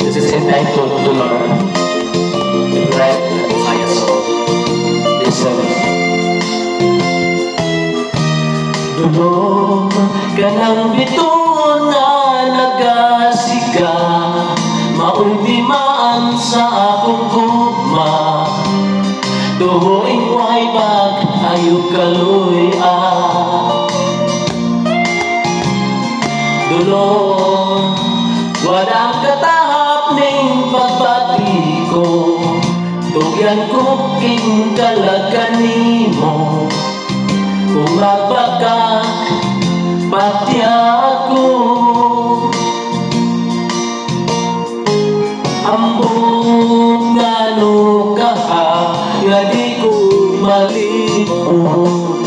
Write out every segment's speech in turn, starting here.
This is entitled Dolor. Right? Maya song. Listen. Dolor ka ng bituon na nagasiga, maundimaan sa akong gugma. Tuhoing way bag ayog kaluy Dolor, walang katahap ning pagbati ko. Tugyan ko king kalagan nimo. Kung magbakak pati ako, ambog nga no kaha nga di ko malimot.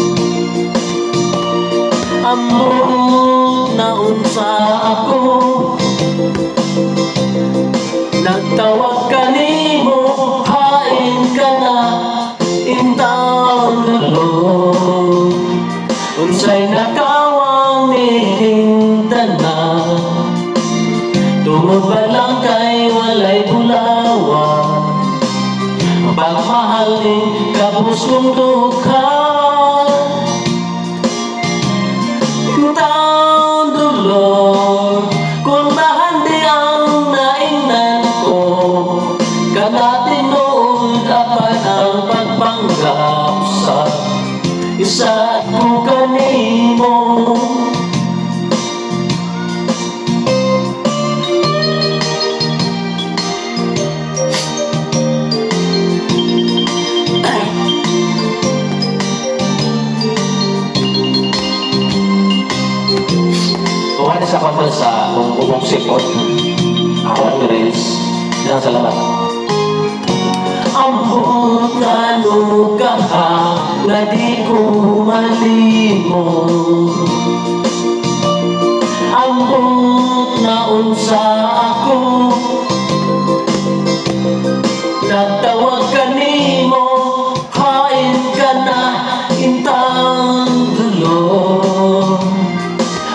Ambog na unsa ako, nagtawag ka nimo, hain ka na intang Dolor. Unsay nakawang ning tanan, tungod ba lang kay walay bulawa, pagmahal ning kapos kong dukha. Intang Dolor, kung bahandi ang naingnan ko, kana tinuod apan ang pagpanggap sa isa ko kanimo. Kuha na sa kontra sa kung ubong sipot. Ako at Grace. Ilang salamat. Ambot nga no kaha nga di ko malimot. Ambot na unsa ako, nagtawag ka nimo, hain ka na intang Dolor.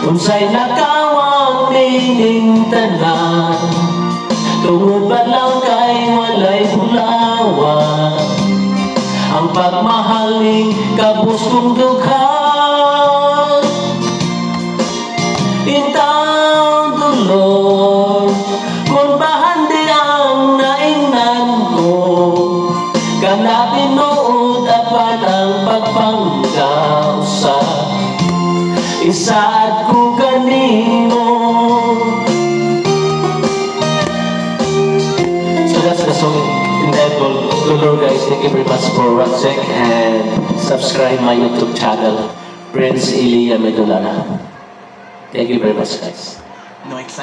Unsay nakawang ning tanan, tungod ba lang kay walay bulawa, ang pagmahal ning kabus kong dukha. Intang Dolor, kung bahandi ang naingnan ko, kana tinuod apan ang pagpanggap sa isaad ko kanimo. So that's the song entitled Dolor, guys. Thank you very much for watching and subscribe my YouTube channel, Prince Elia Medulara. Thank you very much, guys. No excitement.